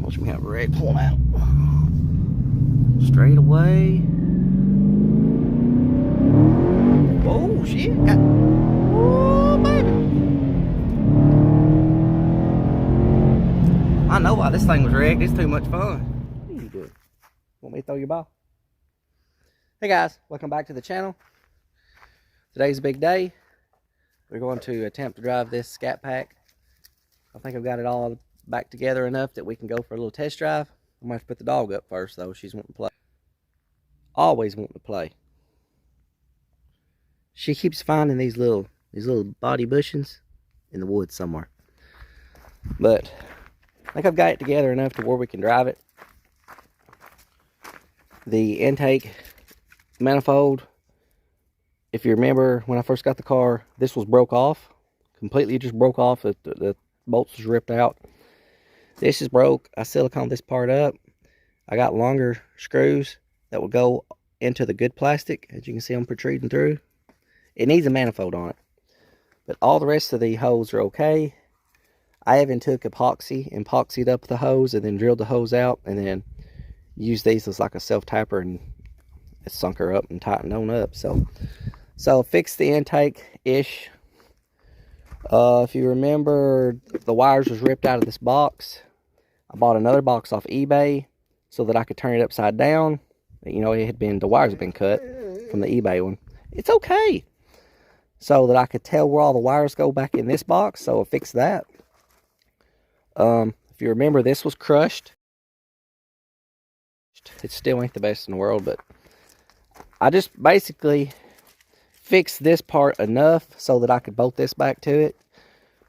Watch me have a rig pulling out. Straight away. Oh shit. Oh baby. I know why this thing was rigged. It's too much fun. What are you doing? Want me to throw your ball? Hey guys, welcome back to the channel. Today's a big day. We're going to attempt to drive this Scat Pack. I think I've got it all back together enough that we can go for a little test drive. I'm going to have to put the dog up first though. She's wanting to play. Always wanting to play. She keeps finding these little body bushings in the woods somewhere. But I think I've got it together enough to where we can drive it. The intake manifold, if you remember when I first got the car, this was broke off. Completely just broke off. The bolts was ripped out. This is broke. I siliconed this part up. I got longer screws that will go into the good plastic. As you can see, I'm protruding through. It needs a manifold on it. But all the rest of the hose are okay. I even took epoxied up the hose and then drilled the hose out and then used these as like a self-tapper and it sunk her up and tightened on up. So fixed the intake-ish. If you remember, the wires was ripped out of this box. I bought another box off eBay so that I could turn it upside down. You know, the wires had been cut from the eBay one. It's okay. So that I could tell where all the wires go back in this box. So I fixed that. If you remember, this was crushed. It still ain't the best in the world, but I just basically fixed this part enough so that I could bolt this back to it.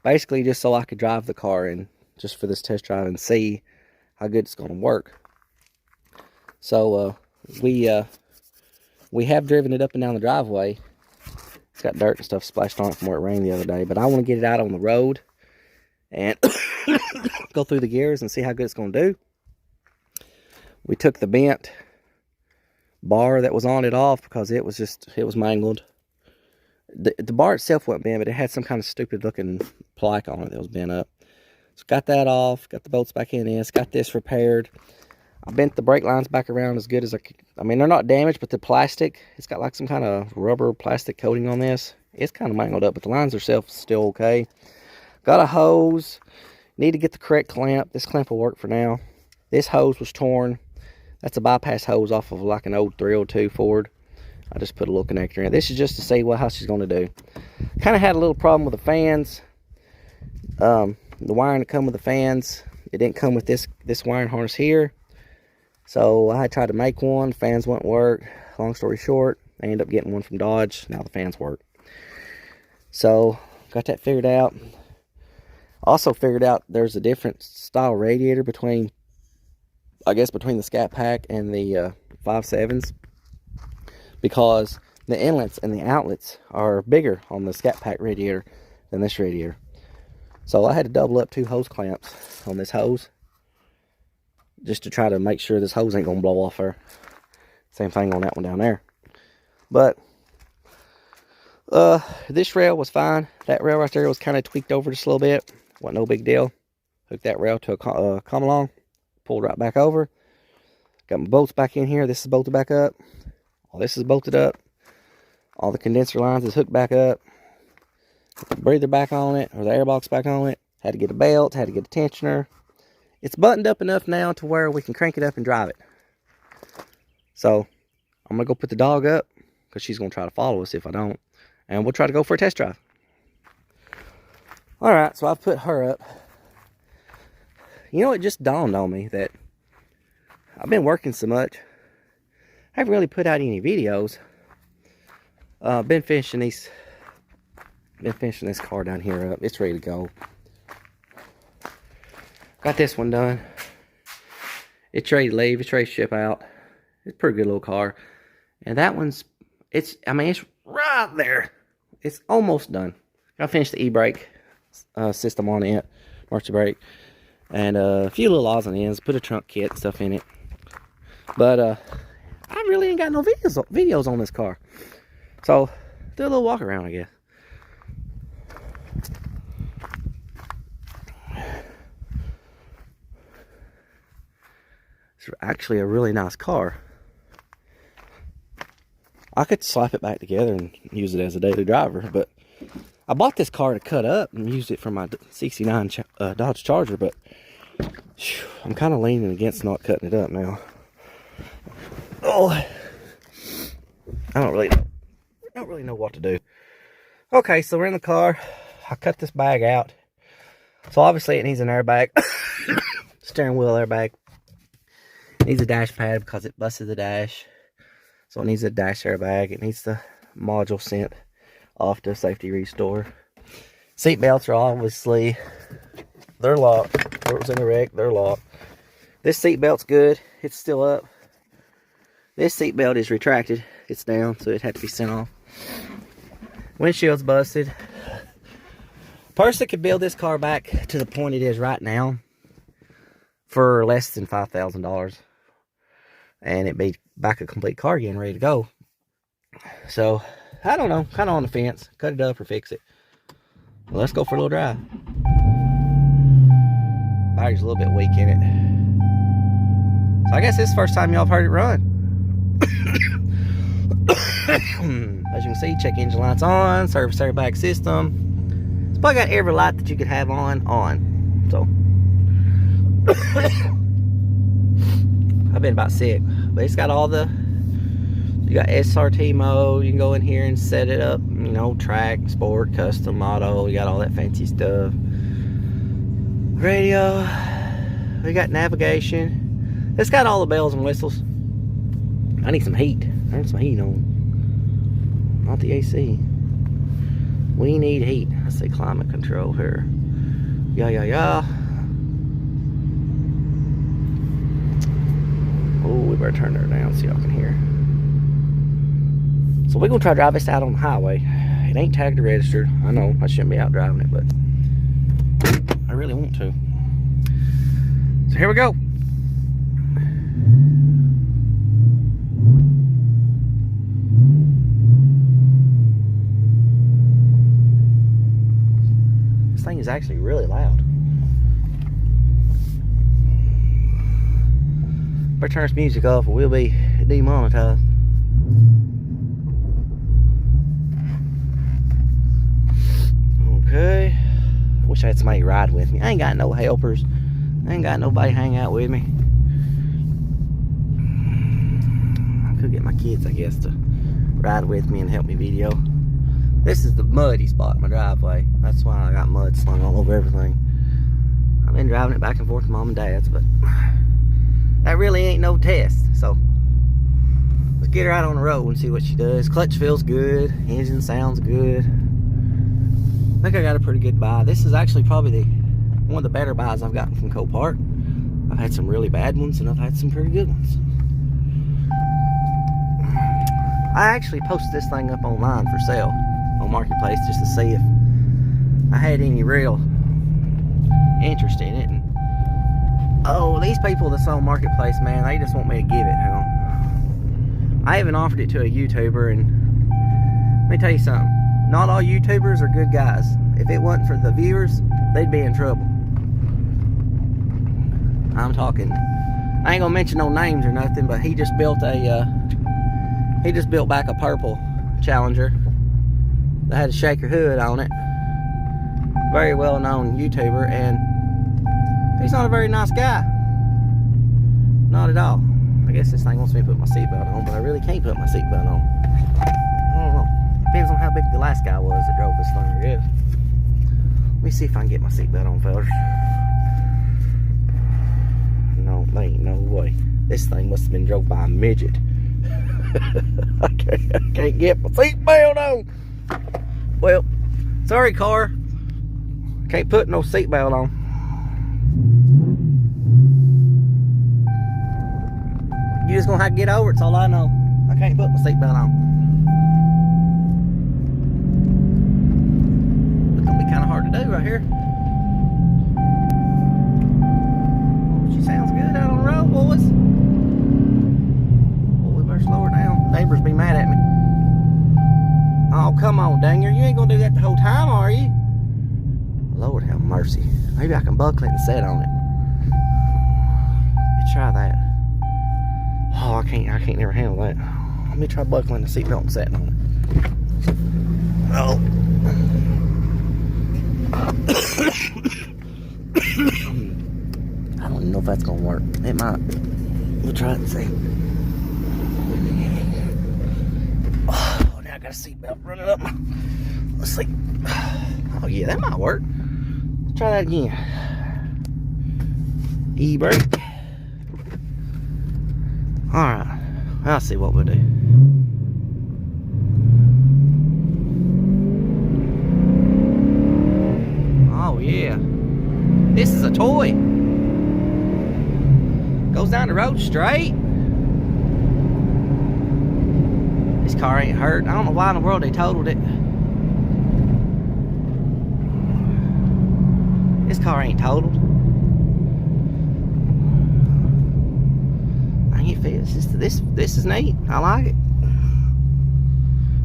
Basically just so I could drive the car and just for this test drive and see how good it's going to work. So we have driven it up and down the driveway. It's got dirt and stuff splashed on it from where it rained the other day, but I want to get it out on the road and go through the gears and see how good it's going to do. We took the bent bar that was on it off because it was mangled. The bar itself wasn't bent, but it had some kind of stupid looking plaque on it that was bent up. So got that off, got the bolts back in this, got this repaired. I bent the brake lines back around as good as I could. I mean, they're not damaged, but the plastic, it's got like some kind of rubber plastic coating on this. It's kind of mangled up, but the lines themselves still okay. Got a hose. Need to get the correct clamp. This clamp will work for now. This hose was torn. That's a bypass hose off of like an old 302 Ford. I just put a little connector in. This is just to see how she's going to do. Kind of had a little problem with the fans. The wiring that come with the fans, it didn't come with this wiring harness here. So I tried to make one. Fans wouldn't work. Long story short, I ended up getting one from Dodge. Now the fans work. So got that figured out. Also figured out there's a different style radiator between the Scat Pack and the 5.7s, because the inlets and the outlets are bigger on the Scat Pack radiator than this radiator. So I had to double up 2 hose clamps on this hose just to try to make sure this hose ain't gonna blow off her. Same thing on that one down there. But this rail was fine. That rail right there was kind of tweaked over just a little bit. Wasn't no big deal. Hooked that rail to a come along, pulled right back over. Got my bolts back in here. This is bolted back up. All this is bolted up. All the condenser lines is hooked back up. Put the breather back on it, or the airbox back on it. Had to get a belt, had to get a tensioner. It's buttoned up enough now to where we can crank it up and drive it. So I'm going to go put the dog up because she's going to try to follow us if I don't. And we'll try to go for a test drive. Alright, so I've put her up. You know, it just dawned on me that I've been working so much. I haven't really put out any videos. Been finishing this car down here up. It's ready to go. Got this one done. It's ready to leave. It's ready to ship out. It's a pretty good little car. And that one's, it's right there. It's almost done. I finished the e-brake system on it. March brake. And a few little odds and ends. Put a trunk kit and stuff in it. But I really ain't got no videos on this car. So, do a little walk around, I guess. It's actually a really nice car. I could slap it back together and use it as a daily driver, but I bought this car to cut up and used it for my 69 Dodge Charger, but I'm kind of leaning against not cutting it up now. Oh, I don't really know what to do. Okay, so we're in the car. I cut this bag out. So obviously it needs an airbag. Steering wheel airbag. It needs a dash pad because it busted the dash. So it needs a dash airbag. It needs the module sent off to safety restore. Seat belts are obviously, they're locked. If it was in a wreck, they're locked. This seat belt's good. It's still up. This seat belt is retracted. It's down, so it had to be sent off. Windshield's busted. Person could build this car back to the point it is right now for less than $5,000, and it'd be back a complete car again, ready to go. So I don't know, kind of on the fence. Cut it up or fix it. Well, let's go for a little drive. Battery's a little bit weak in it, so I guess this is the first time y'all have heard it run. As you can see, check engine lights on, service airbag system. It's probably got every light that you could have on. So I've been about sick, but it's got all the, you got SRT mode. You can go in here and set it up, you know, track, sport, custom, auto. You got all that fancy stuff. Radio. We got navigation. It's got all the bells and whistles. I need some heat. Turn some heat on. Not the AC. We need heat. Let's see, climate control here. Yeah. Oh, we better turn her down so y'all can hear. So we're gonna try to drive this out on the highway. It ain't tagged or registered. I know I shouldn't be out driving it, but I really want to. So here we go. This thing is actually really loud. Better turn this music off or we'll be demonetized. Okay. I wish I had somebody ride with me. I ain't got no helpers. I ain't got nobody hang out with me. I could get my kids, I guess, to ride with me and help me video. This is the muddy spot in my driveway. That's why I got mud slung all over everything. I've been driving it back and forth to mom and dad's, but that really ain't no test. So let's get her out on the road and see what she does. Clutch feels good. Engine sounds good. I think I got a pretty good buy. This is actually probably one of the better buys I've gotten from Copart. I've had some really bad ones and I've had some pretty good ones. I actually posted this thing up online for sale on Marketplace just to see if I had any real interest in it. And, oh, these people that's on Marketplace, man, they just want me to give it, you know. I even offered it to a YouTuber, and let me tell you something. Not all YouTubers are good guys. If it wasn't for the viewers, they'd be in trouble. I'm talking, I ain't gonna mention no names or nothing, but he just built back a purple Challenger that had a shaker hood on it. Very well known YouTuber, and he's not a very nice guy. Not at all. I guess this thing wants me to put my seatbelt on, but I really can't put my seatbelt on. I don't know. Depends on how big the last guy was that drove this thing, I guess. Let me see if I can get my seatbelt on, fellas. No, there ain't no way. This thing must have been drove by a midget. I can't get my seatbelt on. Well, sorry, car. Can't put no seatbelt on. You just gonna have to get over it, that's all I know. I can't put my seatbelt on. It's gonna be kind of hard to do right here. Oh, she sounds good out on the road, boys. Well, we better slow her down. Neighbors be mad at me. Oh, come on, danger. You ain't gonna do that the whole time, are you? Lord have mercy. Maybe I can buckle it and set on it. Let's try that. Oh, I can't never handle that. Let me try buckling the seatbelt and setting on it. Oh. I don't even know if that's gonna work. It might. We'll try it and see. Oh, now I got a seatbelt running up. Let's see. Oh yeah, that might work. Let's try that again. E-brake. Alright. I'll see what we'll do. Oh yeah. This is a toy. Goes down the road straight. This car ain't hurt. I don't know why in the world they totaled it. This car ain't totaled. I ain't fixed. This is neat. I like it.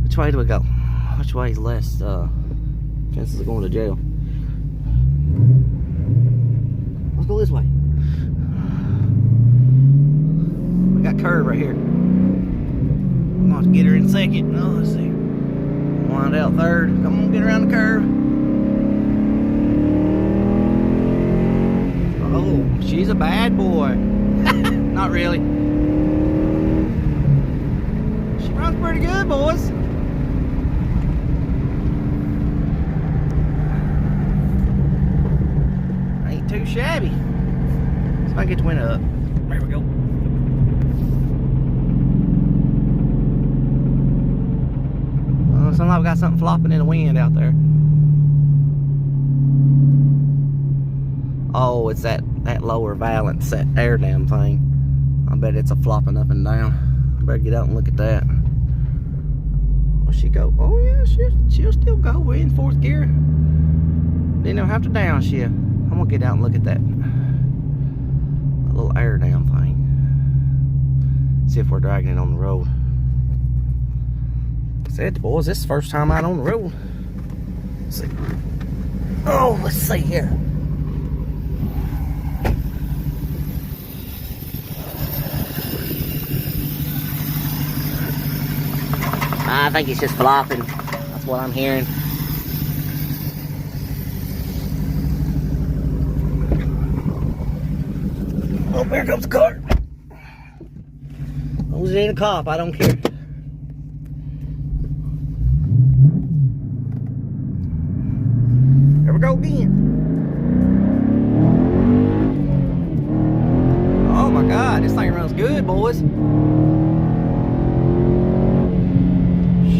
Which way do we go? Which way is less chances of going to jail? Let's go this way. We got curve right here. I'm gonna get her in second. No, let's see. Wind out third. Come on, get around the curve. Oh, she's a bad boy. Not really. She runs pretty good, boys. Ain't too shabby. See if I can get the window up. There we go. Sounds like we got something flopping in the wind out there. Oh, it's that lower valance, that air dam thing. I bet it's a flopping up and down. I better get out and look at that. Will she go? Oh yeah, she'll still go. We're in 4th gear. Didn't even have to downshift. I'm gonna get out and look at that little air dam thing. See if we're dragging it on the road. Said, boys, this is the first time out on the road. Let's see. Oh, let's see here. I think it's just flopping. That's what I'm hearing. Oh, here comes the car. As long as it ain't a cop, I don't care. Here we go again. Oh my God, this thing runs good, boys.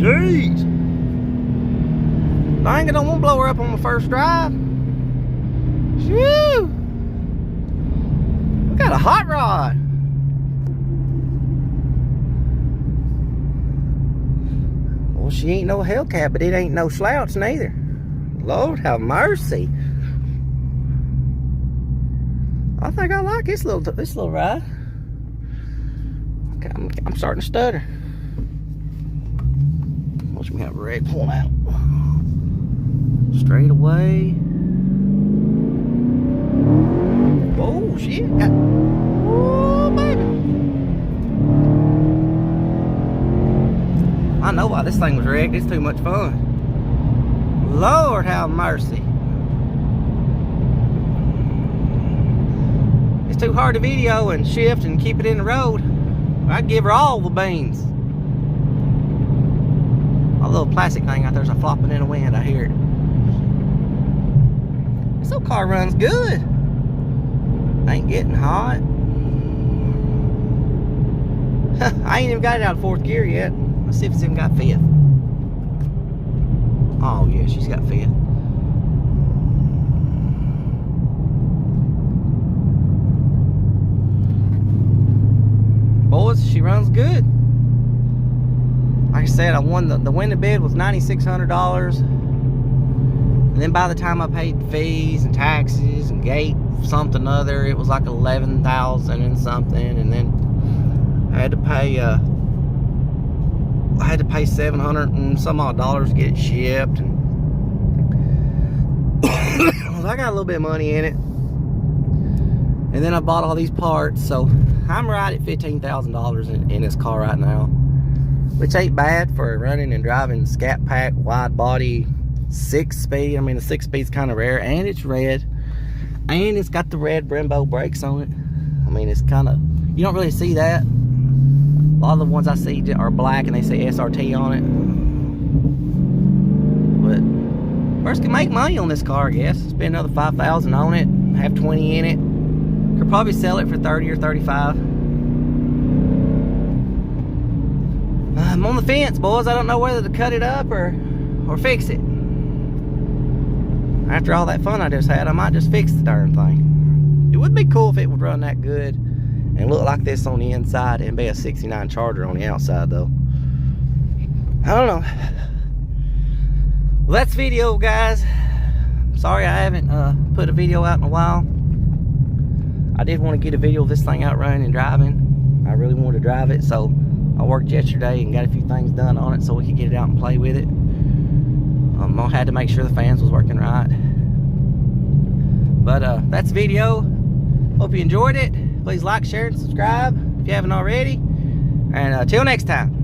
Jeez. Dang, I don't want to blow her up on my first drive. Shoo. We got a hot rod. Well, she ain't no Hellcat, but it ain't no slouch neither. Lord have mercy. I think I like this little ride. Okay, I'm starting to stutter. Watch me have a red pulling out. Straight away. Oh shit! Oh baby! I know why this thing was wrecked. It's too much fun. Lord have mercy. It's too hard to video and shift and keep it in the road. I'd give her all the beans. A little plastic thing out there's a flopping in the wind. I hear it. This old car runs good. Ain't getting hot. I ain't even got it out of 4th gear yet. Let's see if it's even got 5th. Oh yeah, she's got 5th. Boys, she runs good. Like I said, I won the winning bid was $9,600. And then by the time I paid fees and taxes and gate something other, it was like 11,000 and something. And then I had to pay 700 and some odd dollars to get it shipped. And I got a little bit of money in it. And then I bought all these parts, so I'm right at $15,000 in this car right now, which ain't bad for running and driving Scat Pack wide body 6-speed. I mean, the 6-speed's kind of rare, and it's red, and it's got the red Brembo brakes on it. I mean, it's kind of, you don't really see that. A lot of the ones I see are black and they say SRT on it. But first, can make money on this car, I guess. Spend another $5,000 on it, have 20 in it. Could probably sell it for 30 or 35. I'm on the fence, boys. I don't know whether to cut it up or fix it. After all that fun I just had, I might just fix the darn thing. It would be cool if it would run that good and look like this on the inside and be a 69 Charger on the outside, though. I don't know. Well, that's the video, guys. Sorry I haven't put a video out in a while. I did want to get a video of this thing out running and driving. I really wanted to drive it, so I worked yesterday and got a few things done on it so we could get it out and play with it. I had to make sure the fans was working right. But that's the video. Hope you enjoyed it. Please like, share, and subscribe if you haven't already. And till next time.